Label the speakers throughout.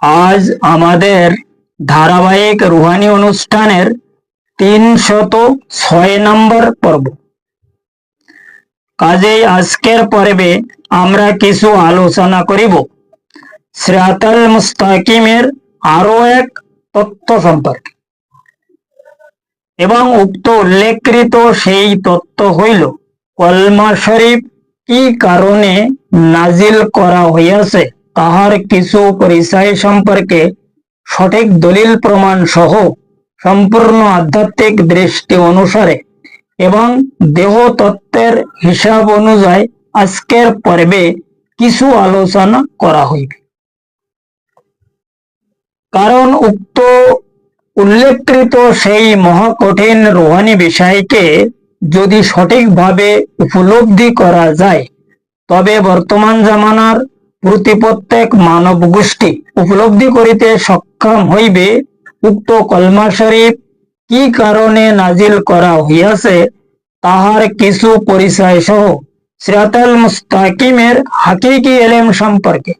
Speaker 1: আজ আমাদের ধারাবাহিক রুহানি অনুষ্ঠানের 306 নম্বর পর্ব। কাজেই আজকের পর্বে আমরা কিছু আলোচনা করিব সিরাতাল মুস্তাকিমের আরো এক তত্ত্ব সম্পর্কে, এবং উক্ত উল্লেখকৃত সেই তত্ত্ব হইল কলমা শরীফ কি কারণে নাজিল করা হইয়াছে তাহার কিছু পরিচয় সম্পর্কে সঠিক দলিল প্রমাণ সহ সম্পূর্ণ আধ্যাত্মিক দৃষ্টি অনুসারে এবং দেহ তত্ত্বের হিসাব অনুযায়ী আজকের পর্বে কিছু আলোচনা করা হইবে। কারণ উক্ত উল্লেখকৃত সেই মহাকঠিন রুহানি বিষয়কে যদি সঠিকভাবে উপলব্ধি করা যায়, তবে বর্তমান জামানার প্রতি প্রত্যেক মানব গোষ্ঠী উপলব্ধি করিতে সক্ষম হইবে উক্ত কলমা শরীফ কি কারণে নাজিল করা হইয়াছে তাহার কিছু পরিচয় সহ সিরাতাল মুস্তাকিমের হাকিকি এলেম সম্পর্কে।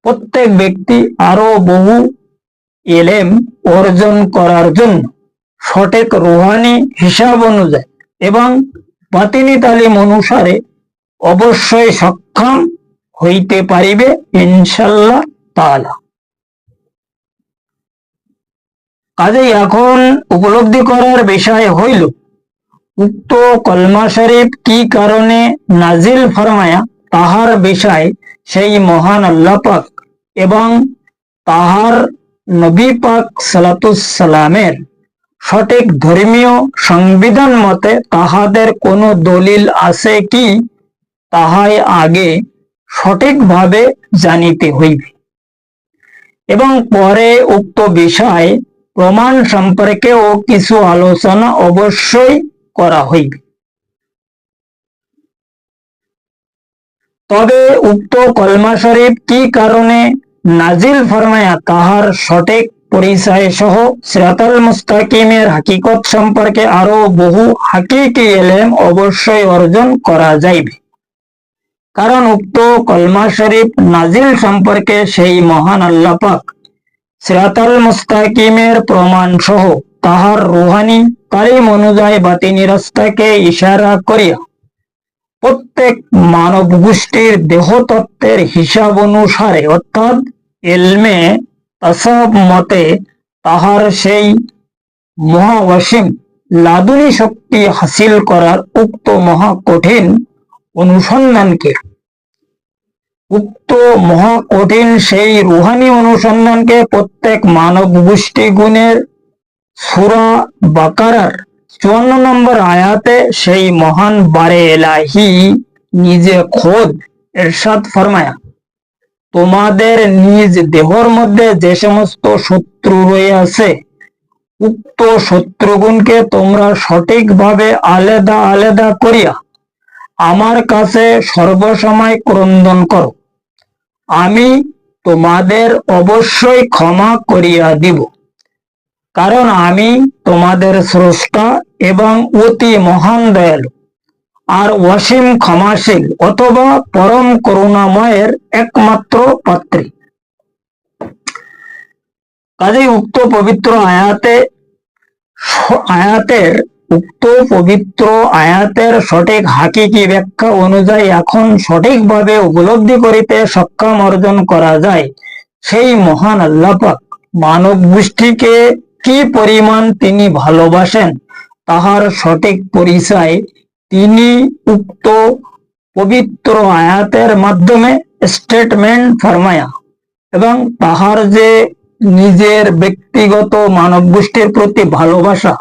Speaker 1: প্রত্যেক ব্যক্তি আরো বহু এলেম অর্জন করার জন্য সঠিক রুহানি হিসাব অনুযায়ী এবং বাতিনি তালিম অনুসারে অবশ্যই সক্ষম হইতে পারিবে ইনশাআল্লাহ তাআলা। কাজেই এখন উপলব্ধি করার বিষয় হইল উক্ত কলমা শরীফ কি কারণে নাজিল ফরমায়া তাহার বিষয় সেই মহান আল্লাহ পাক এবং তাহার নবী পাক সালাতুসসালামের সঠিক ধর্মীয় সংবিধান মতে তাহাদের কোনো দলিল আছে কি তাহাই আগে সঠিকভাবে জানিতে হইবে, এবং পরে উক্ত বিষয় প্রমাণ সম্পর্কেও কিছু আলোচনা অবশ্যই করা হইবে। তবে উক্ত কলমা শরীফ কি কারণে নাজিল ফরমায়া তাহার সঠিক পরিচয় সহ সিরাতাল মুস্তাকিমের হাকিকত সম্পর্কে আরো বহু হাকিকি এলেম অবশ্যই অর্জন করা যাইবে। কারণ উক্ত কলমা শরীফ নাজিল সম্পর্কে সেই মহান আল্লাহ পাক সিরাতাল মুস্তাকিমের প্রমাণ সহ তাহার রুহানি তালিম অনুযায়ী বাতিনি রাস্তাকে ইশারা করিয়া প্রত্যেক মানব গোষ্ঠীর দেহ তত্ত্বের হিসাব অনুসারে অর্থাৎ ইলমে তাসাউফ মতে তাহার সেই মহাওয়াসিম লাদুনী শক্তি হাসিল করার উক্ত মহা কঠিন অনুসন্ধানকে সেই রুহানি অনুসন্ধানকে প্রত্যেক মানব গোষ্ঠী গুণের সূরা বাকারার 54 নম্বর আয়াতে সেই মহান বারে এলাহি নিজে খোদ ইরশাদ ফরমায়া, তোমাদের নিজ দেহর মধ্যে যে সমস্ত শত্রু রয়েছে উক্ত শত্রুগুণকে তোমরা সঠিকভাবে আলাদা আলাদা করিয়া আমার কাছে সর্বসময় ক্রন্দন করো, আমি তোমাদের অবশ্যই ক্ষমা করিয়া দিব। কারণ আমি তোমাদের স্রষ্টা এবং অতি মহান দয়ালু আর অসীম ক্ষমাশীল অথবা পরম করুণাময়ের একমাত্র পাত্রী। কাজেই উক্ত পবিত্র আয়াতের সঠিক হাকিকি ব্যাখ্যা অনুযায়ী এখন সঠিকভাবে উপলব্ধি করিতে সক্ষম অর্জন করা যায় সেই মহান আল্লাহ পাক মানব গোষ্ঠীকে কি পরিমাণ তিনি ভালোবাসেন তাহার সঠিক পরিচয় তিনি উক্ত পবিত্র আয়াতের মাধ্যমে স্টেটমেন্ট ফরমায়া এবং তাহার যে নিজের ব্যক্তিগত মানব গোষ্ঠীর প্রতি ভালোবাসা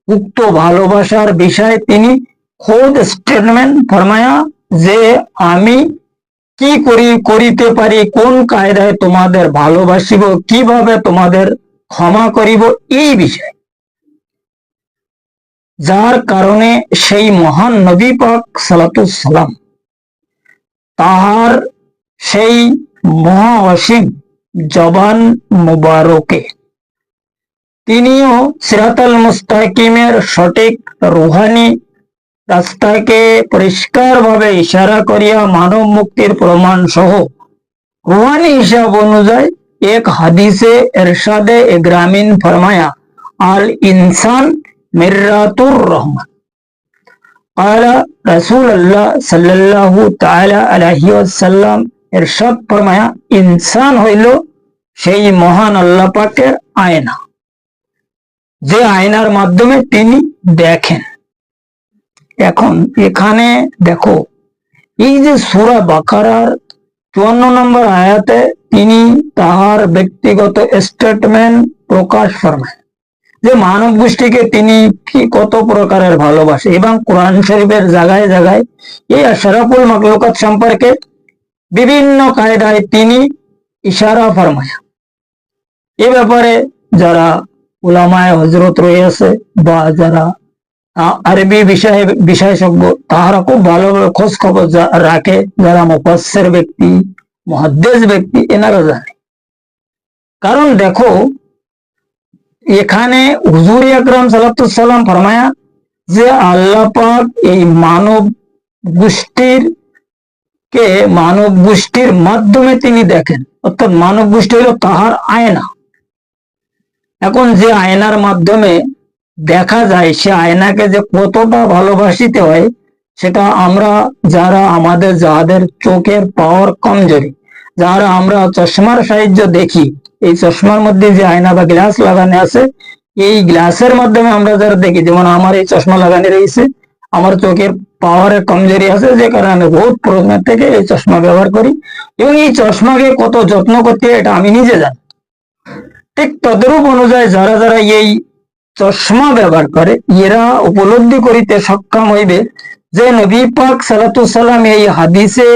Speaker 1: উক্ত ভালোবাসার বিষয়ে তিনি খোদ স্টেটমেন্ট ফরমায়া যে আমি কি করিতে পারি, কোন কায়দায় তোমাদের ভালোবাসিব, কিভাবে তোমাদের ক্ষমা করিব, এই বিষয় যার কারণে সেই মহান নবী পাক সালাতুসসালাম তাহার সেই মহা অসীম জবান মুবারকে তিনিও সিরাতাল মুস্তাকিমের সঠিক রুহানি রাস্তাকে পরিষ্কারভাবে ইশারা করিয়া মানব মুক্তির প্রমাণ সহ রুহানি হিসাব অনুযায়ী एक हदीसे इरशादे इग्रामीन फरमाया, अल इंसान मिर्रातुर रहमत। قال रसूल अल्लाह सल्लल्लाहु ताला अलैहि वसल्लम इरशाद फरमाया, ইনসান হইল সেই মহান আল্লাহ পাকের আয়না, যে আয়নার মাধ্যমে তিনি দেখেন। এখন এখানে দেখো, এই যে সূরা বাকারার 54 নম্বর আয়াতে তিনি তাহার ব্যক্তিগত স্টেটমেন্ট প্রকাশ ফরমায় যে মানব গোষ্ঠীকে তিনি কি কত প্রকারের ভালোবাসে, এবং কোরআন শরীফের জায়গায় জায়গায় এই আশরাফুল মাখলুকাত সম্পর্কে বিভিন্ন কায়দায় তিনি ইশারা ফরমায়। এ ব্যাপারে যারা উলামায়ে হযরত রয়েছে বা যারা আরবি বিশেষজ্ঞ, তাহারা খুব ভালোভাবে খোঁজ খবর রাখে, যারা মুফাসসির ব্যক্তি, মুহাদ্দিস ব্যক্তি, এনারা জানে। কারণ দেখো, এখানে হুজুর আকরাম সাল্লাল্লাহু আলাইহি ওয়াসাল্লাম ফরমায়া যে আল্লাহ পাক এই মানব গোষ্ঠীর মাধ্যমে তিনি দেখেন, অর্থাৎ মানব গোষ্ঠী হলো তাহার আয়না। এখন যে আয়নার মাধ্যমে দেখা যায়, সে আয়নাকে যে কতটা ভালোবাসিতে হয়, সেটা আমরা যাদের চোখের পাওয়ার কমজোরি, যারা আমরা চশমার সাহায্য দেখি, এই চশমার মধ্যে যে আয়না বা গ্লাস লাগানো আছে, এই গ্লাসের মাধ্যমে আমরা যারা দেখি, যেমন আমার এই চশমা লাগানো রয়েছে, আমার চোখের পাওয়ারের কমজোরি আছে, যে কারণে বহুত প্রথম থেকে এই চশমা ব্যবহার করি, এবং এই চশমাকে কত যত্ন করতে এটা আমি নিজে জানি। ঠিক তদরূপ অনুযায়ী যারা যারা এই চশমা ব্যবহার করে, এরা উপলব্ধি করিতে সক্ষম হইবে যে নবী পাক সাল্লাল্লাহু আলাইহি ওয়াসাল্লাম এই হাদিসে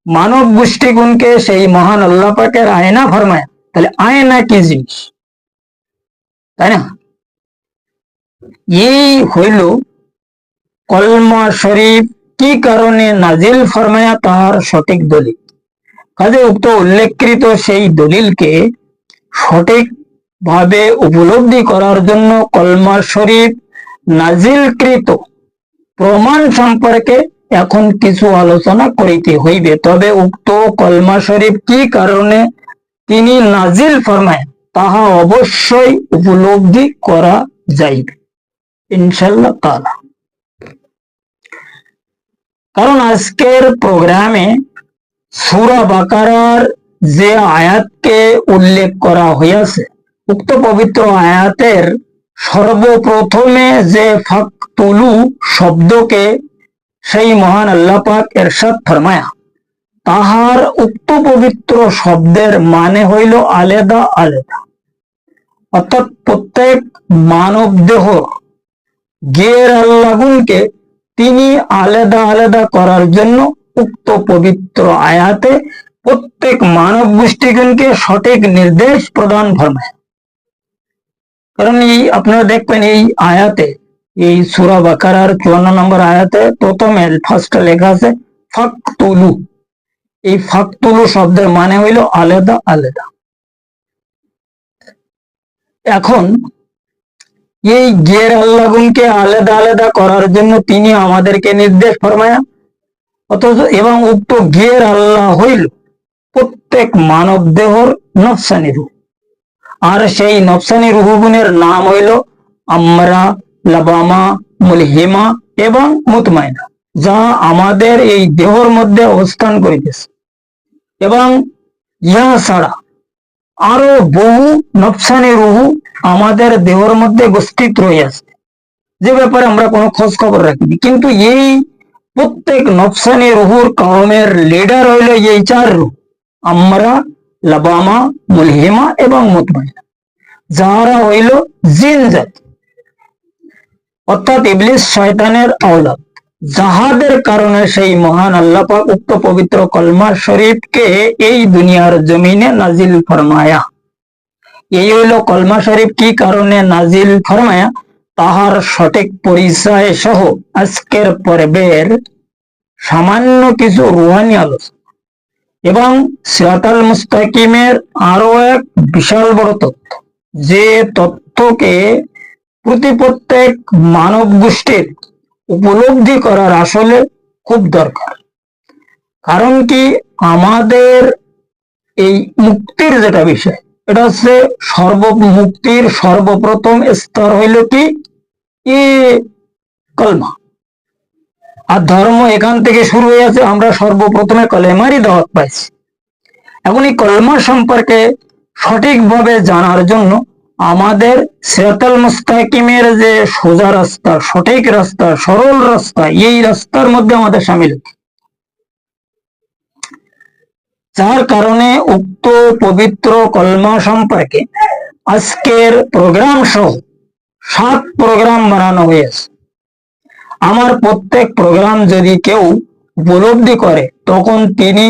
Speaker 1: মানব গোষ্ঠীগুণকে সেই মহান আল্লাহ পাকের আয়না ফরমায়। তাহলে আয়না কি জিনিস, তাই না? এই হইল কলমা শরীফ কি কারণে নাজিল ফরমায়া তাহার সঠিক দলিল। কাজে উক্ত উল্লেখকৃত সেই দলিলকে সঠিক ভাবে উপলব্ধি করার জন্য কলমা শরীফ নাজিলকৃত প্রমাণ সম্পর্কে এখন কিছু আলোচনা করিতে হইবে। তবে উক্ত কলমা শরীফ কি কারণে তিনি নাজিল ফরমায় তাহা অবশ্যই উপলব্ধি করা যাইবে ইনশাআল্লাহ তাআলা। কারণ আজকের প্রোগ্রামে সূরা বাকারার যে আয়াতকে উল্লেখ করা হইয়াছে, উক্ত পবিত্র আয়াতের সর্বপ্রথমে যে ফাকতুলু শব্দকে সেই মহান আল্লাহ পাক ইরশাদ ফরমায়া, তাহার উক্ত পবিত্র শব্দের মানে হইল আলাদা আলাদা, অর্থাৎ প্রত্যেক মানব দেহ গের আল্লাহগুনকে তিনি আলাদা আলাদা করার জন্য উক্ত পবিত্র আয়াতে প্রত্যেক মানব গোষ্ঠীগুনকে সঠিক নির্দেশ প্রদান ফরমায়। কারণ এই আপনারা দেখবেন এই আয়াতে, এই সূরা বাকারার 54 নম্বর আয়াতে প্রথমে ফার্স্টে লেখা আছে ফাকতুলু। এই ফাকতুলু শব্দের মানে হইল আলাদা আলাদা। এখন এই গের আল্লাহগুনকে আলাদা আলাদা করার জন্য তিনি আমাদেরকে নির্দেশ ফরমায়া, অথচ এবং উক্ত গের আল্লাহ হইল প্রত্যেক মানব দেহর নফসানি রূহ, আর সেই নফসানি রূহগুনের নাম হইল আমরা, লাবামা, মুলহিমা এবং মুতমাইনা, যা আমাদের এই দেহর মধ্যে অবস্থান করিতেছে। এবং ইহা ছাড়া আরো বহু নফসানি রূহ আমাদের দেহর মধ্যে উপস্থিত রয়েছে, যে ব্যাপারে আমরা কোনো খোঁজ খবর রাখিনি। কিন্তু এই প্রত্যেক নফসানি রূহুর কওমের লিডার হইল এই 4 রূহ, আমরা, লাবামা, মুলহিমা এবং মুতমাইনা, যারা হইল জিন জাতি, অর্থাৎ ইবলিস শয়তানের আওলাদ, যাহাদের কারণে সেই মহান আল্লাহ পাক উক্ত পবিত্র কলমা শরীফকে এই দুনিয়ার জমিনে নাজিল ফরমায়া। এই হইল কলমা শরীফ কি কারণে নাজিল ফরমায়া তাহার সঠিক পরিচয় সহ আজকের পর্বের সামান্য কিছু রুহানি আলোচনা, এবং সিরাতাল মুস্তাকিমের আরো এক বিশাল বড় তথ্য, যে তথ্যকে প্রত্যেক মানব গোষ্ঠীর উপলব্ধি করার আসলে খুব দরকার। কারণ কি, আমাদের এই মুক্তির যেটা বিষয়, এটা হচ্ছে মুক্তির সর্বপ্রথম স্তর হইল কি কলমা। আর ধর্ম এখান থেকে শুরু হয়েছে, আমরা সর্বপ্রথমে কলেমারই দাওয়াত পাইছি। এখন এই কলমা সম্পর্কে সঠিকভাবে জানার জন্য আমাদের সিরাতাল মুস্তাকিমের যে সোজা রাস্তা, সঠিক রাস্তা, সরল রাস্তা, এই রাস্তার মধ্যে আমাদের সামিল, যার কারণে উক্ত পবিত্র কলমা সম্পর্কে আজকের প্রোগ্রাম সহ 7 প্রোগ্রাম বানানো হয়েছে। আমার প্রত্যেক প্রোগ্রাম যদি কেউ উপলব্ধি করে তখন তিনি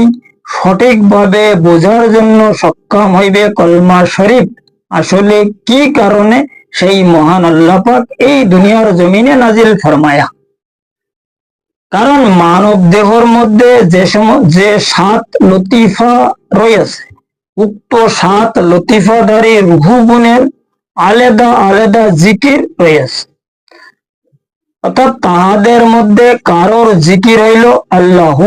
Speaker 1: সঠিকভাবে বোঝার জন্য সক্ষম হইবে কলমা শরীফ আসলে কি কারণে সেই মহান আল্লাহ পাক এই দুনিয়ার জমিনে নাজিল ফরমায়া। কারণ মানব দেহর মধ্যে যে 7 লতিফা রয়েছে, উক্ত 7 লতিফাধারী রূহ গুণের আলাদা আলাদা জিকির রয়েছে। অর্থাৎ তাহাদের মধ্যে কারোর জিকির হইল আল্লাহ,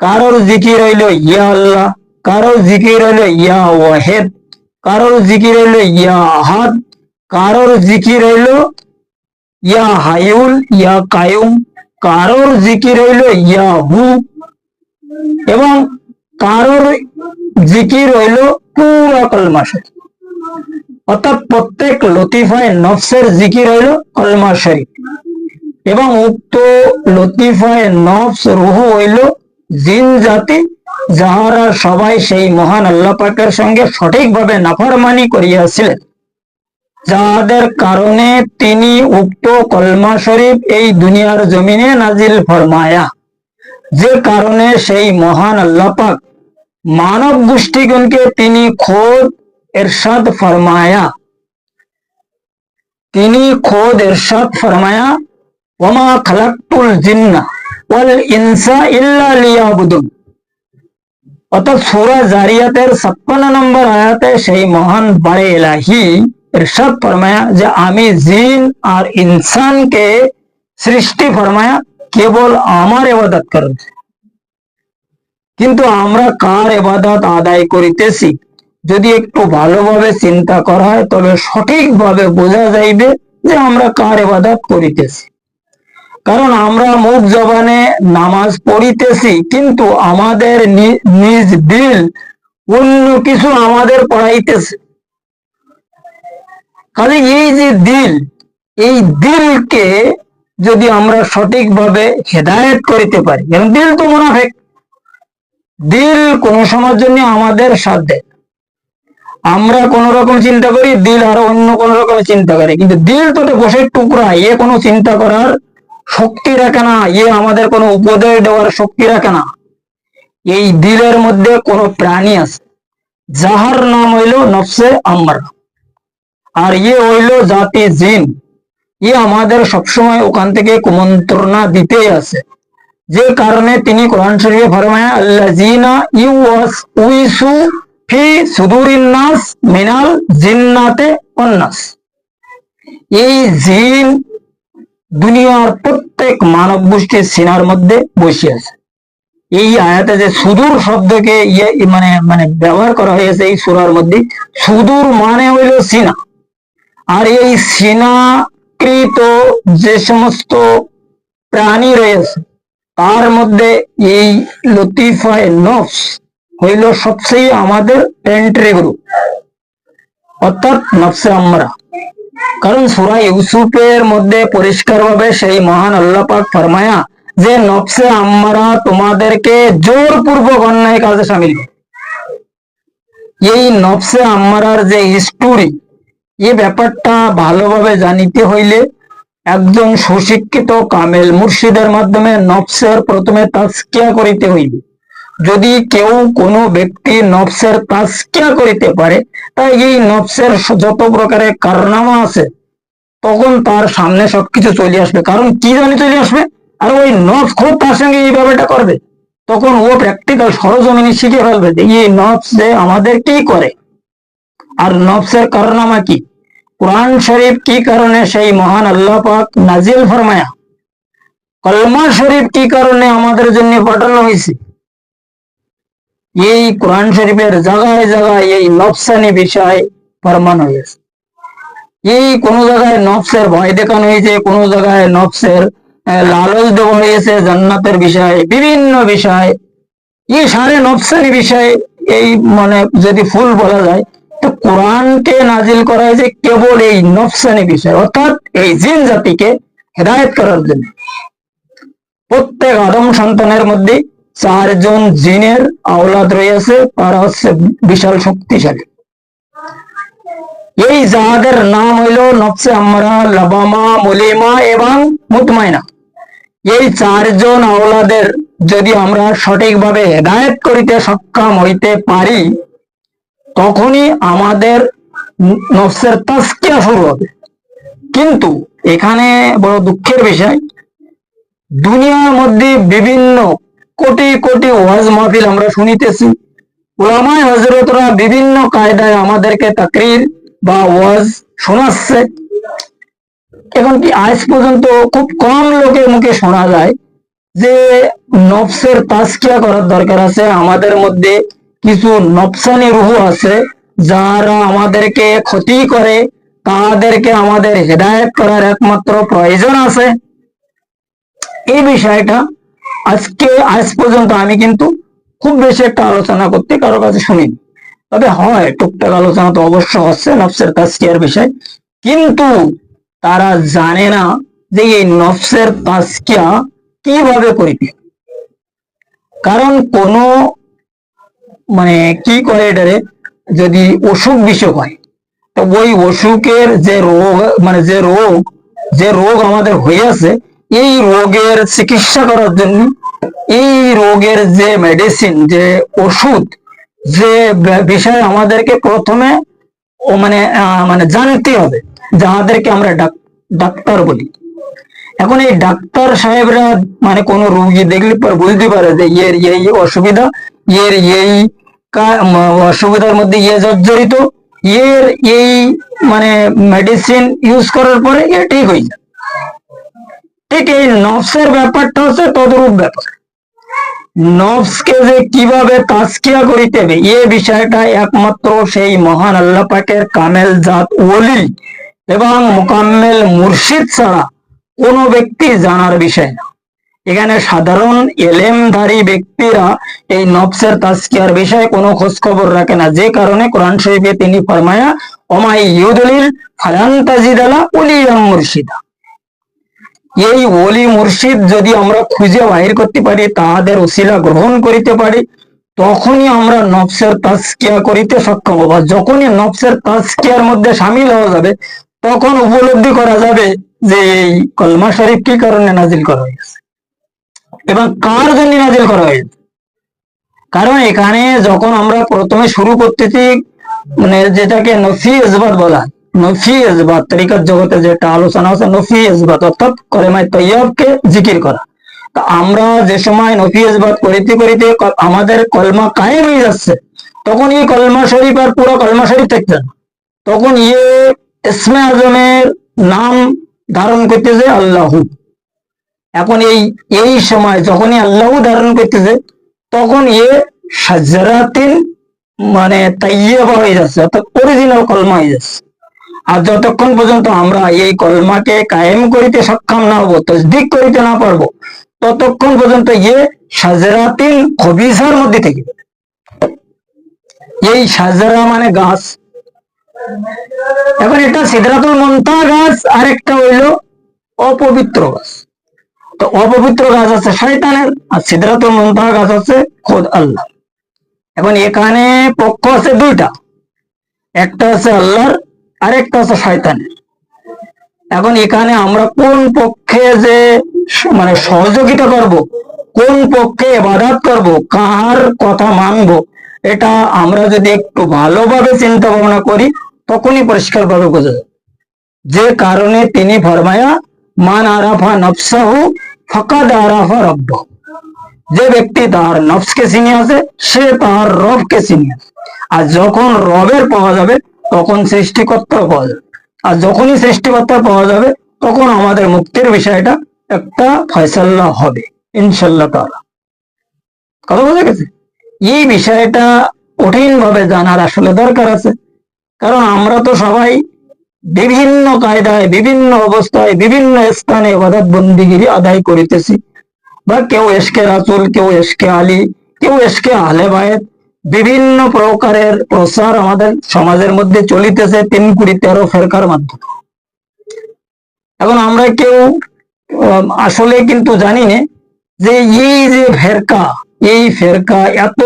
Speaker 1: কারোর জিকির হইল ইয়া আল্লাহ, কারোর জিকির হইল ইয়া ওয়াহেদ, কারোর জিকির হইল ইয়া আহাদ, কারোর জিকির হইল ইয়া হায়ুল ইয়া কায়ুম, কারোর জিকির হইল ইয়া হু, এবং কারোর জিকির হইল পুরা কলমা শরীফ। অর্থাৎ প্রত্যেক লতিফায় নফসের জিকির হইল কলমা শরীফ, এবং উক্ত লতিফায় নফস রূহ হইল জিন জাতি, যাহারা সবাই সেই মহান আল্লাহ পাকের সঙ্গে সঠিকভাবে নাফরমানি করিয়াছিলেন, যাহাদের কারণে তিনি উক্ত কলমা শরীফ এই দুনিয়ার জমিনে নাজিল ফরমায়া। যে কারণে সেই মহান আল্লাহ পাক মানব গোষ্ঠীগণকে তিনি খোদ ইরশাদ ফরমায়া, ওয়ামা খালাকতুল জিন্না ওয়াল ইনসা ইল্লা লিয়াবুদুন। অর্থাৎ সূরা জারিয়াতের 56 নম্বর আয়াতে সেই মহান বারে ইলাহি ইরশাদ ফরমায়া যে আমি জিন আর ইনসানকে সৃষ্টি ফরমায়া কেবল আমার ইবাদত করবে। কিন্তু আমরা কার ইবাদত আদায় করিতেছি যদি একটু ভালোভাবে চিন্তা করা হয় তবে সঠিকভাবে বোঝা যাইবে যে আমরা কার ইবাদত করিতেছি। কারণ আমরা মুখ জবানে নামাজ পড়িতেছি কিন্তু আমাদের নিজ দিল অন্য কিছু আমাদের পড়াইতেছে। কাজে এই যে দিল, এই দিলকে যদি আমরা সঠিকভাবে হেদায়েত করিতে পারি, কারণ দিল তো মুনাফিক, দিল কোন সময়ের জন্য আমাদের সাথ দেয়। আমরা কোন রকম চিন্তা করি, দিল আরো অন্য কোন রকম চিন্তা করে, কিন্তু দিল তো বসে টুকরা, এ কোনো চিন্তা করার শক্তি রাখে না, আমাদের কোনো উপদেশ দেওয়ার শক্তি রাখে না। এই দিলের মধ্যে কোন প্রাণী আছে যাহার নাম হইল নফসে আম্মারা, আর হইল জাতি জিন। আমাদের সবসময় ওখান থেকে কুমন্ত্রণা দিতেই আছে। যে কারণে তিনি কোরআন শরীফে ফরমায়া আল্লাযীনা ইউওয়াসউইসু ফি সুদুরিন নাস মিনাল জিন্নাতে ওয়ান নাস। এই জিন দুনিয়ার প্রত্যেক মানব গোষ্ঠীর সিনার মধ্যে বসে আছে। এই আয়াতে যে সুদূর শব্দকে মানে ব্যবহার করা হয়েছে এই সূরার মধ্যে, সুদূর মানে হইল সিনা। আর এই সিনাকৃত যে সমস্ত প্রাণী রয়েছে তার মধ্যে এই লতিফায়ে নফস হইল সবচেয়ে আমাদের এন্ট্রি গ্রুপ, অর্থাৎ নফসে আম্মারা। কারণ সূরা ইউসুফের মধ্যে পরিষ্কারভাবে সেই মহান আল্লাহ পাক ফরমায়া যে নফসে আম্মারা তোমাদেরকে জোরপূর্বক অন্যায় কাজে শামিল করে। এই নফসে আম্মারার যে হিস্টোরি, এই ব্যাপারটা ভালোভাবে জানিতে হইলে একজন সুশিক্ষিত কামেল মুর্শিদের মাধ্যমে নফসের প্রথমে তাজকিয়া করিতে হইবে। যদি কেউ কোনো ব্যক্তি নফসের তাজকিয়া করিতে পারে তাই এই নফসের যত প্রকারের কারনামা আছে তখন তার সামনে সবকিছু চলে আসবে। কারণ কি জানি চলে আসবে, আর ওই নফস খুব তার সঙ্গে এই ব্যাপারটা করবে, তখন ও প্র্যাকটিক্যাল সরজমিনে শিখে ফেলবে যে এই নফস যে আমাদের কি করে, আর নফসের কারনামা কি, কোরআন শরীফ কি কারণে সেই মহান আল্লাহ পাক নাজিল ফরমায়া, কলমা শরীফ কি কারণে আমাদের জন্য পাঠানো হয়েছে, এই কোরআন শরীফের জায়গায় জায়গায় এই নফসানি বিষয় ফরমান হয়েছে। এই কোন জায়গায় নফসের ভয় দেখানো হয়েছে, কোন জায়গায় নফসের লালচ দেওয়া হয়েছে জান্নাতের বিষয়, বিভিন্ন বিষয়। এই সারে নফসানি বিষয়, এই মানে যদি ফুল বলা যায় তো কোরআনকে নাজিল করা হয়েছে কেবল এই নফসানি বিষয়, অর্থাৎ এই জিন জাতিকে হেদায়েত করার জন্য। প্রত্যেক আদম সন্তানের মধ্যে 4 জন জিনের আওলাদ রয়েছে, তারা হচ্ছে বিশাল শক্তিশালী। এই যাদের নাম হইল নফসে আম্মারা, লাবামা, মুলিমা এবং মুতমাইনা। এই 4 জন আওলাদের যদি আমরা সঠিকভাবে হেদায়েত করিতে সক্ষম হইতে পারি, তখনই আমাদের নফসের তাজকিয়া শুরু হবে। কিন্তু এখানে বড় দুঃখের বিষয়, দুনিয়ার মধ্যে বিভিন্ন কোটি কোটি ওয়াজ মাহফিল আমরা শুনিতেছি, উলামায়ে হযরতরা বিভিন্ন কায়দায় আমাদেরকে তাকরীর বা ওয়াজ শোনাচ্ছে। এখন কি আজ পর্যন্ত খুব কম লোকের মুখে শোনা যায় যে নফসের তাজকিয়া করার দরকার আছে, আমাদের মধ্যে কিছু নফসানি রূহ আছে যারা আমাদেরকে ক্ষতি করে, তাদেরকে আমাদের হেদায়েত করার একমাত্র প্রয়োজন আছে। এই বিষয়টা আজ পর্যন্ত আমি কিন্তু খুব বেশি একটা আলোচনা করতে কারো কাছে শুনিনি। তবে হয় টুকটাক আলোচনা তো অবশ্য হচ্ছে নফসের তাজকিয়ার বিষয়, কিন্তু তারা জানে না যে এই নফসের তাজকিয়া কিভাবে করিতে। কারণ কোন মানে কি করে এটারে, যদি অসুখ বিসুখ হয় তো ওই অসুখের যে রোগ মানে যে রোগ আমাদের হইয়াছে, এই রোগের চিকিৎসা করার জন্য এই রোগের যে মেডিসিন, যে ওষুধ, যে বিষয় আমাদেরকে প্রথমে মানে জানতে হবে, যাদেরকে আমরা ডাক্তার বলি। এখন এই ডাক্তার সাহেবরা মানে কোন রোগী দেখলে পর বুঝতে পারে যে এর এই অসুবিধা, এর এই অসুবিধার মধ্যে জর্জরিত, এর এই মানে মেডিসিন ইউজ করার পরে এ ঠিক হয়ে যায়। ঠিক এই নফসের ব্যাপারটা হচ্ছে তদরূপ ব্যাপার। নফসকে যে কিভাবে তাজকিয়া করিতে হবে এ বিষয়টা একমাত্র সেই মহান আল্লাহ পাকের কামেল জাত ওলি এবং মুকাম্মেল মুর্শিদ ছাড়া কোনো ব্যক্তি জানার বিষয় না। এখানে সাধারণ এলেমধারী ব্যক্তিরা এই নফসের তাজকিয়ার বিষয়ে কোনো খোঁজ খবর রাখে না, যে কারণে কোরআন শরীফে তিনি ফরমায়া ওমাই ইউদলিল ফালান তাজিদালা ওলিয়াম মুর্শিদা। এই ওলি মুর্শিদ যদি আমরা খুঁজে বাহির করতে পারি, তাদের ওসিলা গ্রহণ করিতে পারি, তখনই আমরা নফসের তাজকিয়া করিতে সক্ষম হব। যখনই নফসের তাজকিয়ার মধ্যে সামিল হওয়া যাবে, তখন উপলব্ধি করা যাবে যে এই কলমা শরীফ কি কারণে নাজিল করা হয়েছে এবং কার জন্য নাজিল করা হয়েছে। কারণ এখানে যখন আমরা প্রথমে শুরু করতেছি, মানে যেটাকে নফি ইসবাত বলা হয়, নফি ইসবাত তরিকাত জগতে যেটা আলোচনা আছে, নফি ইসবাত অর্থাৎ কলেমায়ে তৈয়বকে জিকির করা। তা আমরা যে সময় নফি ইসবাত করিতে করিতে আমাদের কলমা কায়েম হয়ে যাচ্ছে, তখন এই কলমা শরীফ আর পুরো কলমা শরীফ থাকছে না, তখন ইসমে আজমের নাম ধারণ করতেছে আল্লাহু। এখন এই সময় যখনই আল্লাহু ধারণ করতেছে, তখন সাজরাতিন মানে তাইয়্যিবা হয়ে যাচ্ছে, অর্থাৎ অরিজিনাল কলমা হয়ে যাচ্ছে। আর যতক্ষণ পর্যন্ত আমরা এই কলমাকে কায়েম করিতে সক্ষম না হবো, তসদিক করিতে না পারবো, ততক্ষণ পর্যন্ত সাজরাতিন খবিসার মধ্যে থেকে। এই সাজরা মানে গাছ। এখন এটা সিদরাতুল মুনতাহা গাছ, আর একটা হইল অপবিত্র গাছ। তো অপবিত্র গাছ আছে শয়তানের, আর সিদরাতুল মুনতাহা গাছ আছে খোদ আল্লাহ। এখন এখানে পক্ষ আছে দুইটা, একটা আছে আল্লাহর, আরেকটা আছে শয়তানের। এখন এখানে আমরা কোন পক্ষে যে মানে সহযোগিতা করব, কোন পক্ষে ইবাদত করব, কার কথা মানব, এটা আমরা যদি একটু ভালোভাবে চিন্তা ভাবনা করি, তখনই পরিষ্কারভাবে বোঝা যায়। যে কারণে তিনি ফরমায়া মান আরাফা নফসাহু ফাকাদ আরাফা রাব্বাহু। যে ব্যক্তি তার নফসকে চিনে আছে, সে তার রবকে চিনে আছে। আর যখন রবের পাওয়া যাবে, তখন সৃষ্টিকর্তা পাওয়া যাবে। আর যখনই সৃষ্টিকর্তা পাওয়া যাবে, তখন আমাদের মুক্তির বিষয়টা একটা ফয়সালা হবে ইনশাআল্লাহ তাআলা। কথা বোঝা গেছে? এই বিষয়টা কঠিন ভাবে জানার আসলে দরকার আছে। কারণ আমরা তো সবাই বিভিন্ন কায়দায়, বিভিন্ন অবস্থায়, বিভিন্ন স্থানে ইবাদত বন্দিগিরি আদায় করিতেছি, বা কেউ এশকে রাসূল, কেউ এশকে আলী, কেউ এশকে আহলে বায়েত, বিভিন্ন প্রকারের প্রচার আমাদের সমাজের মধ্যে চলিতেছে 3-13 ফেরকার মাধ্যমে। এখন আমরা কেউ আসলে কিন্তু জানি না যে এই যে ফেরকা, এই ফেরকা এত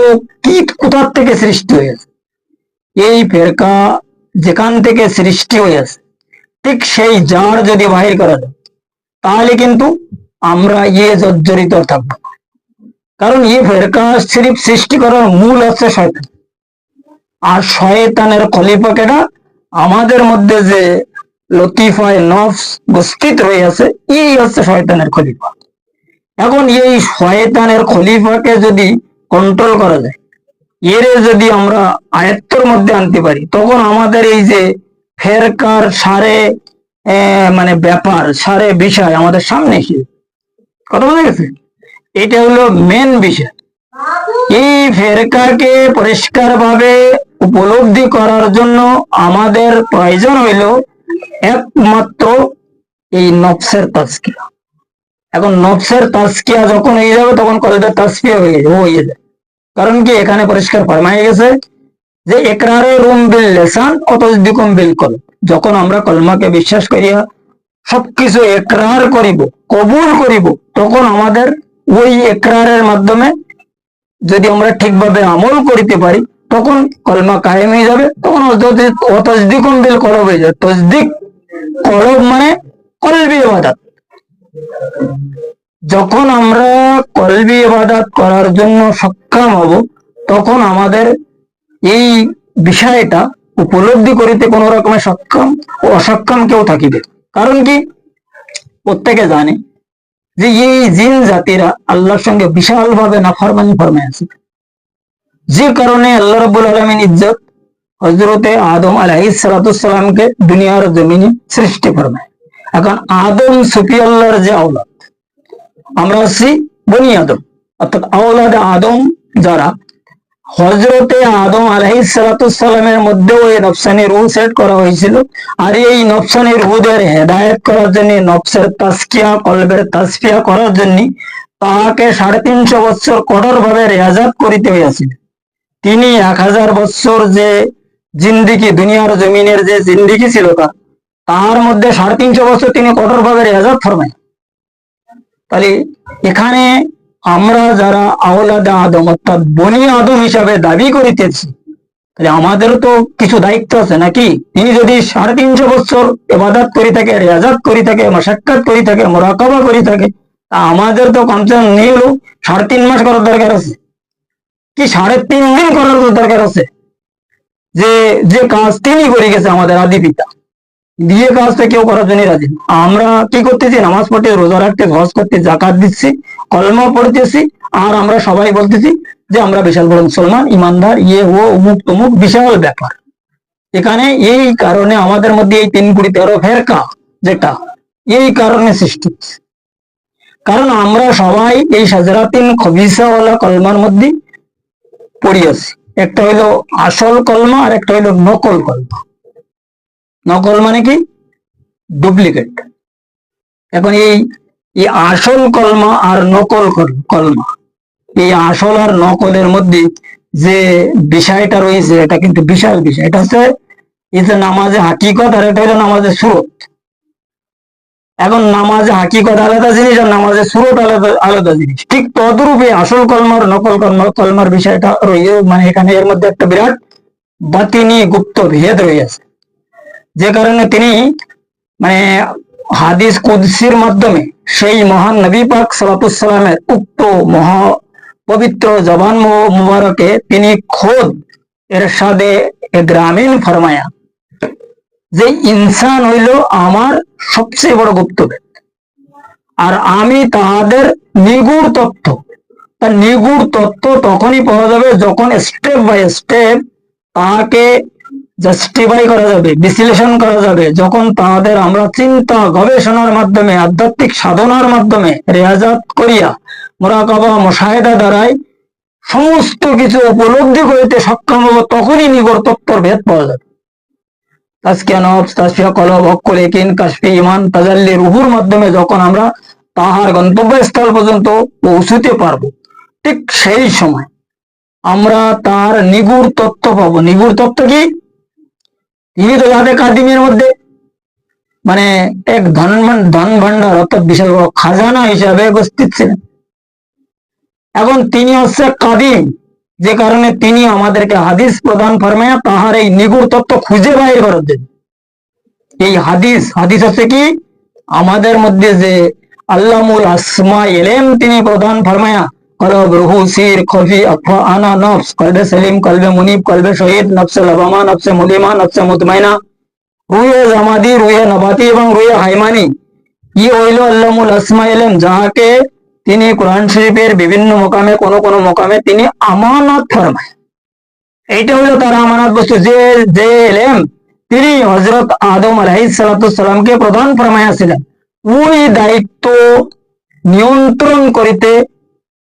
Speaker 1: কীট কোথার থেকে সৃষ্টি হয়েছে। এই ফেরকা যেখান থেকে সৃষ্টি হয়েছে, ঠিক সেই জার যদি বাহির করা যায়, তাহলে কিন্তু আমরা জর্জরিত থাকবো। কারণ ফেরকা সিরিফ সৃষ্টি করার মূল হচ্ছে শয়তান, আর শয়তানের খলিফা কেডা? আমাদের মধ্যে যে লতিফায় নফস উপস্থিত রয়েছে, এই হচ্ছে শয়তানের খলিফা। এখন এই শয়তানের খলিফাকে যদি কন্ট্রোল করা যায়, এরে যদি আমরা আয়ত্তর মধ্যে আনতে পারি, তখন আমাদের এই যে ফেরকার সারে মানে ব্যাপার, সারে বিষয় আমাদের সামনে এসে কথা বলে গেছে। এটা হলো মেন বিষয়। এই ফেরকাকে পরিষ্কার ভাবে উপলব্ধি করার জন্য আমাদের প্রয়োজন হইল একমাত্র এই নফসের তাজকিয়া। এখন নফসের তাজকিয়া যখন হয়ে যাবে, তখন কলবের তাজকিয়া হয়ে যায়। কারণ কি, এখানে পরিষ্কার ফরমাই গেছে যে ইকরারে রুম বিল লিসান ও তাসদিকুম বিল কলব। যখন আমরা কলমাকে বিশ্বাস করিয়া সবকিছু ইকরার করিব, কবুল করিব, তখন আমাদের ওই ইকরারের মাধ্যমে যদি আমরা ঠিকভাবে আমল করিতে পারি, তখন কলমা কায়েম হয়ে যাবে। তখন তাসদিকুম বিল কলব হয়ে যাবে। তাসদিক কলব মানে কলবি ইবাদত। যখন আমরা কলবি ইবাদত করার জন্য সক্ষম হব, তখন আমাদের এই বিষয়টা উপলব্ধি করিতে কোন রকমের সক্ষম ও অসক্ষম কেউ থাকিবে। কারণ কি, প্রত্যেকে জানে যে এই জিন জাতিরা আল্লাহর সঙ্গে বিশাল ভাবে নাফরমানি ফরমাইছে, যে কারণে আল্লাহ রাব্বুল আলামিন ইজ্জত হযরতে আদম আলাইহিস সালাতু সালামকে দুনিয়ার জমিনে সৃষ্টি ফরমায়। এখন আদম সুফি আল্লাহর যে আওলাদ, আমরা আছি বনি আদম, অর্থাৎ আওলাদ আদম যারা, হযরতে আদম আলাইহিস সালাতু সালামের মধ্যে ওই নফসানি রূহ সেট করা হয়েছিল। আর এই নফসানি রূহদের হেদায়েত করার জন্য, নফসের তাজকিয়া, কলবের তাজকিয়া করার জন্য তাকে 350 বছর কঠোর ভাবে রিয়াজাত করিতে হইয়াছিল। তিনি 1000 বছর যে জিন্দিগি, দুনিয়ার জমিনের যে জিন্দিগি ছিল তার মধ্যে 350 বছর তিনি কঠোর ভাবে রিয়াজাত ফরমায়। তাহলে এখানে আমরা যারা আওলাদে আদম অর্থাৎ বনি আদম হিসাবে দাবি করিতেছি, তাহলে আমাদেরও তো কিছু দায়িত্ব আছে নাকি? তিনি যদি 350 বছর ইবাদত করি থাকে, রিয়াজাত করি থাকে, মাশাক্কাত করি থাকে, মুরাকাবা করি থাকে, তা আমাদের তো কমসে কম নেই হলো 3.5 মাস করার দরকার আছে, কি 3.5 দিন করার দরকার আছে। যে যে কাজ তিনি করে গেছে আমাদের আদি পিতা, দিয়ে কাজটা কেউ করার জন্য রাজি। আমরা কি করতেছি? নামাজ পড়তে, রোজা রাখতে, হজ করতে, জাকাত দিচ্ছি, কলমা পড়তেছি, আর আমরা সবাই বলতেছি যে আমরা বিশাল বড় মুসলমান, ইমানদার, ও অমুক তমুক, বিশাল ব্যাপার। এখানে এই কারণে আমাদের মধ্যে এই 3-13 ফেরকা যেটা, এই কারণে সৃষ্টি। কারণ আমরা সবাই এই সাজরাতিন খবিসাওয়ালা কলমার মধ্যে পড়িয়াছি। একটা হইলো আসল কলমা, আর একটা হইলো নকল কলমা। নকল মানে কি? ডুপ্লিকেট। এখন এই আসল কলমা আর নকল কলমা, এই আসল আর নকলের মধ্যে যে বিষয়টা রয়েছে, এটা কিন্তু বিশাল বিষয়। এটা হচ্ছে নামাজে হাকিকত, আর এটা হলো নামাজে সুরত। এখন নামাজে হাকিকত আলাদা জিনিস, আর নামাজে সুরত আলাদা জিনিস। ঠিক তদরূপে আসল কলমার নকল কলমার বিষয়টা রয়ে, মানে এখানে এর মধ্যে একটা বিরাট বাতিনি গুপ্ত ভেদ রয়েছে। যে কারণে তিনি মানে হাদিস কুদসির মাধ্যমে সেই মহান নবী পাক সাল্লাল্লাহু আলাইহি সাল্লামের উক্ত মহা পবিত্র জবান মুবারকে তিনি খোদ ইরশাদে গ্রামীণ ফরমায়া যে ইনসান হইল আমার সবচেয়ে বড় গুপ্তভেদ, আর আমি তাহাদের নিগুড় তথ্য। তার নিগুড় তথ্য তখনই পাওয়া যাবে যখন স্টেপ বাই স্টেপ তাকে জাস্টিফাই করা যাবে, বিশ্লেষণ করা যাবে, যখন তাদের আমরা চিন্তা গবেষণার মাধ্যমে, আধ্যাত্মিক সাধনার মাধ্যমে রিয়াজাত করিয়া, মুরাকাবা, মুশাহেদা দ্বারাই সমস্ত কিছু উপলব্ধি করিতে সক্ষম হব, তখনই নিগড় তত্ত্বর ভেদ পাওয়া যাবে। তাজকিয়া নফস, তাসফিয়া কলব, হক্কুল ইয়াকিন, কাশফি ঈমান, তাজাল্লি রুহুর মাধ্যমে যখন আমরা তাহার গন্তব্যস্থল পর্যন্ত পৌঁছতে পারবো, ঠিক সেই সময় আমরা তার নিগুড় তত্ত্ব পাবো। নিগুড় তত্ত্ব কি? তিনি তো যাদের কাদিমের মধ্যে মানে এক ধন ভান্ডার অর্থাৎ বিশাল বড় খাজানা হিসাবে উপস্থিত ছিলেন। এখন তিনি হচ্ছে কাদিম, যে কারণে তিনি আমাদেরকে হাদিস প্রদান ফরমায়া তাহার এই নিগুড় তত্ত্ব খুঁজে বাইর করার জন্য। এই হাদিস হচ্ছে কি? আমাদের মধ্যে যে আল্লামুল আসমা ইলম তিনি প্রদান ফরমায়া, কলব, রুহু, সির, খফি, আফা, আনা, নফস, কলবে সেলিম, কলবে মুনিব, কলবে শহীদ, নফসে লাবামা, নফসে মুলিমা, নফসে মুতমাইনা, রুহে জামাদি, রুহে নবাতি এবং রুহে হাইমানি, ই হইল আল্লামুল আসমা ইলম, যাহাকে তিনি কোরআন শরীফের বিভিন্ন মোকামে কোন কোন মোকামে তিনি আমানত ফরমায়। এইটা হলো তার আমানত বস্তু, যে যে ইলম তিনি হযরত আদম আলাইহিস সালামকে প্রদান ফরমাইয়াছিলেন, ওই দায়িত্ব নিয়ন্ত্রণ করিতে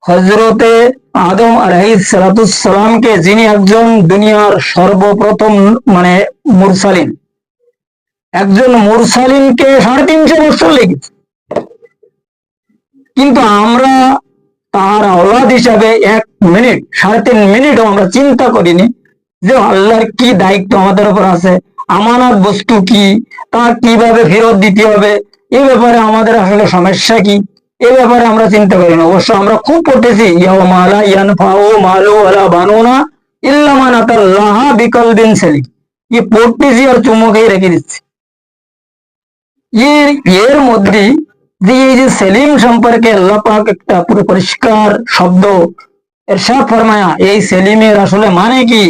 Speaker 1: হযরতে আদম আলাইহিস সালামকে, যিনি একজন দুনিয়ার সর্বপ্রথম মানে মুরসালিন, একজন মুরসালিনকে 350 বছর লেগেছে। কিন্তু আমরা তার আওলাদ হিসাবে 3.5 মিনিটও আমরা চিন্তা করিনি যে আল্লাহর কি দায়িত্ব আমাদের উপর আছে, আমানত বস্তু কি, তা কিভাবে ফেরত দিতে হবে, এ ব্যাপারে আমাদের আসলে সমস্যা কি, এ ব্যাপারে আমরা চিন্তা করি না। অবশ্য আমরা খুব পড়তেছি, ইয়াউমা লা ইয়ানফাউ মালু ওয়ালা বানুনা ইল্লা মান আতাল্লাহা বিকলবিন সালিম, এই পড়তেছি আর চুমুকেই রেখে দিচ্ছি। এর মধ্যে যে এই যে সেলিম সম্পর্কে আল্লাহ পাক একটা পুরো পরিষ্কার শব্দ ইরশাদ ফরমায়া, এই সেলিমের আসলে মানে কি,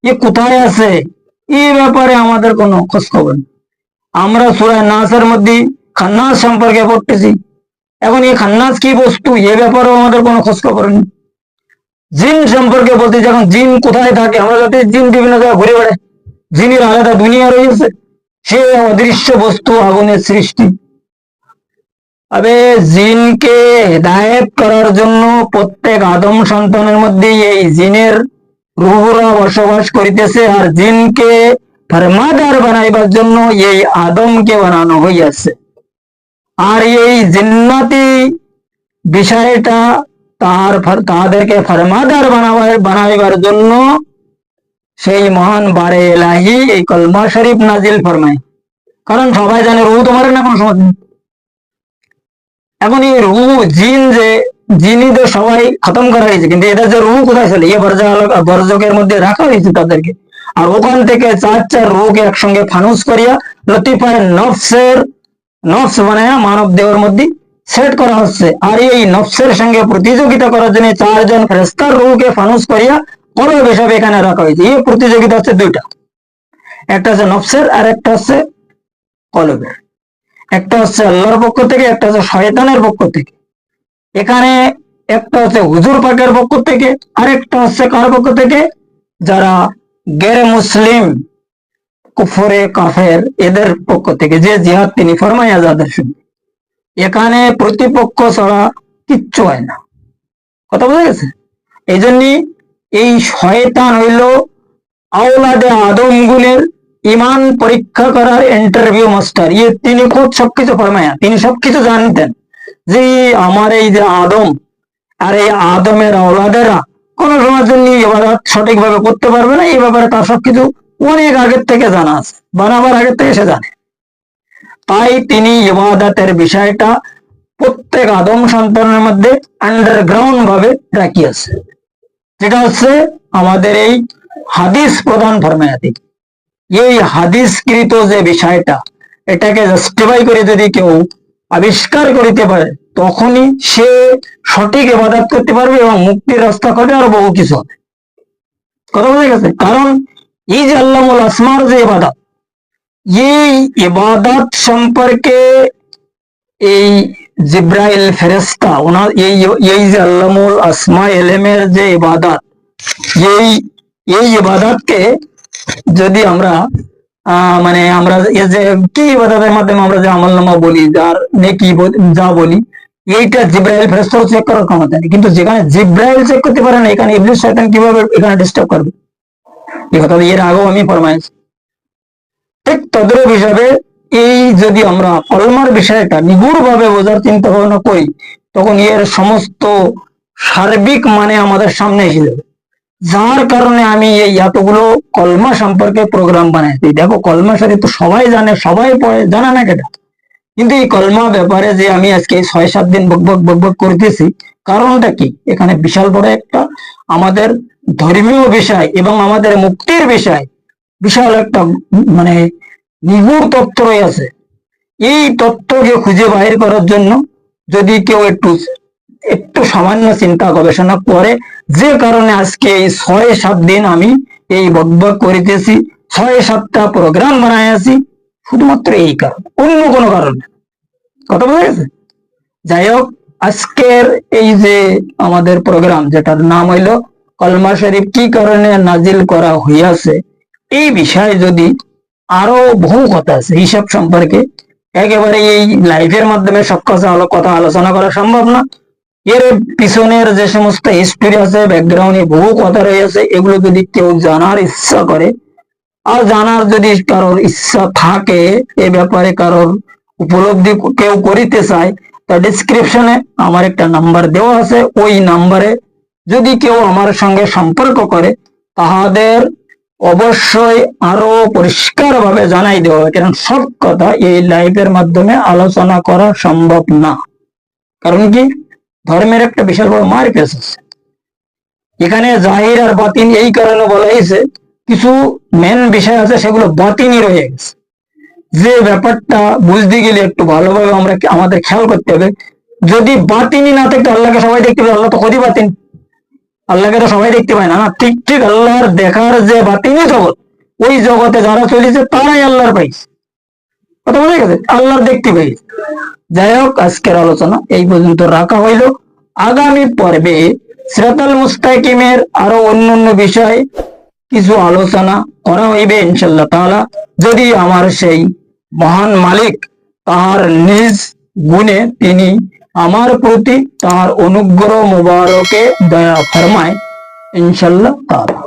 Speaker 1: এ কোথায় আছে, এই ব্যাপারে আমাদের কোনো খোঁজ খবর নেই। আমরা সূরা নাসের মধ্যে খান্নাস সম্পর্কে পড়তেছি, এখন এই খান্নাস কি বস্তু, এ ব্যাপারেও আমাদের কোনো খোঁজ খবর নেই। জিন সম্পর্কে বলতেছি, এখন জিন কোথায় থাকে, আমরা যাতে জিন বিভিন্ন জায়গায় ঘুরে বেড়ায়, জিনের আলাদা দুনিয়া রয়েছে, সে অদৃশ্য বস্তু, আগুনের সৃষ্টি। তবে জিনকে হেদায়েত করার জন্য প্রত্যেক আদম সন্তানের মধ্যে এই জিনের রূহরা বসবাস করিতেছে, আর জিনকে ফরমাদার বানাইবার জন্য এই আদমকে বানানো হইয়াছে। আর এই জিন্নাতি বিষয়টা তাদেরকে ফরমাদার বানাইবার জন্য সেই মহান বারে এলাহি এই কলমা শরীফ নাজিল ফরমায়। কারণ সবাই জানে রূহ তো মারে না কোনো সময়। এখন এই রূহ জিনিদের সবাই খতম করা হয়েছে, কিন্তু এদের যে রূহ কোথায় ছিল, এই বর্জকের মধ্যে রাখা হয়েছে তাদেরকে, আর ওখান থেকে 4 রূহকে একসঙ্গে ফানুস করিয়া লতিফায় নফস বানায় মানব দেহের মধ্যে সেট করা হচ্ছে। আর এই নফসের সঙ্গে প্রতিযোগিতা করার জন্য 4 জন ফেরেশতার রূহকে ফানুস করিয়া কলব হিসাবে এখানে রাখা হয়েছে। এই প্রতিযোগিতা হচ্ছে 2টা, একটা হচ্ছে নফসের আর একটা হচ্ছে কলবের। একটা হচ্ছে আল্লাহর পক্ষ থেকে, একটা হচ্ছে শয়তানের পক্ষ থেকে। এখানে একটা হচ্ছে হুজুর পাকের পক্ষ থেকে, আরেকটা হচ্ছে কার পক্ষ থেকে, যারা গैर মুসলিম কুফরে কাফের এদের পক্ষ থেকে, যে জিহাদ তিনি ফরমাইয়া যাদের সঙ্গে। এখানে প্রতিপক্ষ ছাড়া কিচ্ছু হয় না, কথা বোঝা গেছে? এই জন্য এই শয়তান হইল আওলাদে আদমগুলের ইমান পরীক্ষা করার ইন্টারভিউ মাস্টার। তিনি খুব সবকিছু ফরমায়া, তিনি সবকিছু জানতেন যে আমার এই যে আদম আর এই আদমের আওলাদেরা কোন সময়ের জন্য ইবাদত সঠিকভাবে করতে পারবে না, এই ব্যাপারে তার সবকিছু অনেক আগের থেকে জানা আছে, বানাবার আগের থেকে সে জানে। তাই তিনি ইবাদতের বিষয়টা প্রত্যেক আদম সন্তানের মধ্যে আন্ডারগ্রাউন্ড ভাবে রাখিয়েছে, যেটা হচ্ছে আমাদের এই হাদিস প্রধান ফরমায়াতি। এই হাদিসকৃত যে বিষয়টা, এটাকে জাস্টিফাই করে যদি কেউ আবিষ্কার করিতে পারে, তখনই সে সঠিক ইবাদত করতে পারবে এবং মুক্তির রাস্তা করবে, আরো বহু কিছু হবে। কথা বোঝা গেছে? কারণ এই যে আল্লাহুল আসমার যে ইবাদত, এই ইবাদত সম্পর্কে এই জিব্রাইল ফেরেশতা ওনার এই যে আল্লাহুল আসমা ইলমের যে ইবাদত, এই ইবাদতকে যদি আমরা মানে আমরা এই যে কি ইবাদতের মাধ্যমে আমরা যে আমলনামা বলি, যার নেকি যা বলি, এইটা জিব্রাইল ফেরেশতাও চেক করার ক্ষমতা নেই, কিন্তু যেখানে জিব্রাইল চেক করতে পারে না, এখানে ইবলিস শয়তান কিভাবে এখানে ডিস্টার্ব করবে? এই কথা এর আগেও আমি ফরমাইছি। ঠিক তদ্রূপ হিসাবে এই যদি আমরা কলমার বিষয়টা নিগুড় ভাবে বোঝার চিন্তা ভাবনা করি, তখন এর সমস্ত সার্বিক মানে আমাদের সামনে এসে যাবে। যার কারণে আমি এই এতগুলো কলমা সম্পর্কে প্রোগ্রাম বানাইছি। দেখো, কলমা শরীফ তো সবাই জানে, সবাই পড়ে, জানা না কেটা? কিন্তু এই কলমা ব্যাপারে যে আমি আজকে 6-7 দিন বকবক করতেছি, কারণটা কি? এখানে বিশাল বড় একটা আমাদের ধর্মীয় বিষয় এবং আমাদের মুক্তির বিষয়, বিশাল একটা মানে নিগুড় তত্ত্ব রয়েছে। এই তত্ত্বকে খুঁজে বাইর করার জন্য যদি কেউ একটু একটু সামান্য চিন্তা গবেষণা করে, যে কারণে আজকে এই 6-7 দিন আমি এই বকবক করিতেছি, 6-7টা প্রোগ্রাম বানাইছি, শুধুমাত্র এই কারণ, অন্য কোনো কারণ না। কথা বোঝা গেছে? যাই হোক, আজকের এই যে আমাদের প্রোগ্রাম, যেটার নাম হইল কলমা শরীফ কি কারণে নাজিল করা হইয়াছে, এই বিষয়ে যদি আরো বহু কথা আছে হিসাব সম্পর্কে, একেবারে এই লাইভের মাধ্যমে সব কথা আলোচনা করা সম্ভব না। এর পিছনের যে সমস্ত হিস্টোরি আছে, ব্যাকগ্রাউন্ডে বহু কথা রয়েছে, এগুলো যদি কেউ জানার ইচ্ছা করে, আর জানার যদি কারোর ইচ্ছা থাকে, এ ব্যাপারে কারোর উপলব্ধি কেউ করিতে চায়, তা ডিসক্রিপশনে আমার একটা নাম্বার দেওয়া আছে। ওই নাম্বারে যদি কেউ আমার সঙ্গে সম্পর্ক করে, তাহাদের অবশ্যই আরো পরিষ্কার ভাবে জানাই দেওয়া হবে, কারণ সব কথা এই লাইভের মাধ্যমে আলোচনা করা সম্ভব না। কারণ কি, ধর্মের একটা বিশাল বড় মার্কেস আছে। এখানে জাহির আর বাতিন এই কারণে বলা হয়েছে, কিছু মেন বিষয় আছে সেগুলো বাতিনই রয়ে গেছে। যে ব্যাপারটা বুঝতে গেলে একটু ভালোভাবে আমাদের খেয়াল করতে হবে। যদি বাতিনই না থাকতো, আল্লাহকে সবাই দেখতে পাবে? আল্লাহ তো খোদই বাতিন, আল্লাহকে তো সবাই দেখতে পায় না। ঠিক ঠিক আল্লাহর দেখার যে বাতিনি জগৎ, ওই জগতে যারা চলেছে তারাই আল্লাহর পাইছে। কথা বোঝা গেছে? আল্লাহর দেখতে পাইছে। যাই হোক, আজকের আলোচনা এই পর্যন্ত রাখা হইল। আগামী পর্বে সিরাতাল মুস্তাকিমের আরো অন্যান্য বিষয় কিছু আলোচনা করা হইবে ইনশাআল্লাহ তাআলা, যদি আমার সেই মহান মালিক তাহার নিজ গুণে তিনি আমার প্রতি তাহার অনুগ্রহ মুবারকে দয়া ফরমায় ইনশাআল্লাহ তাআলা।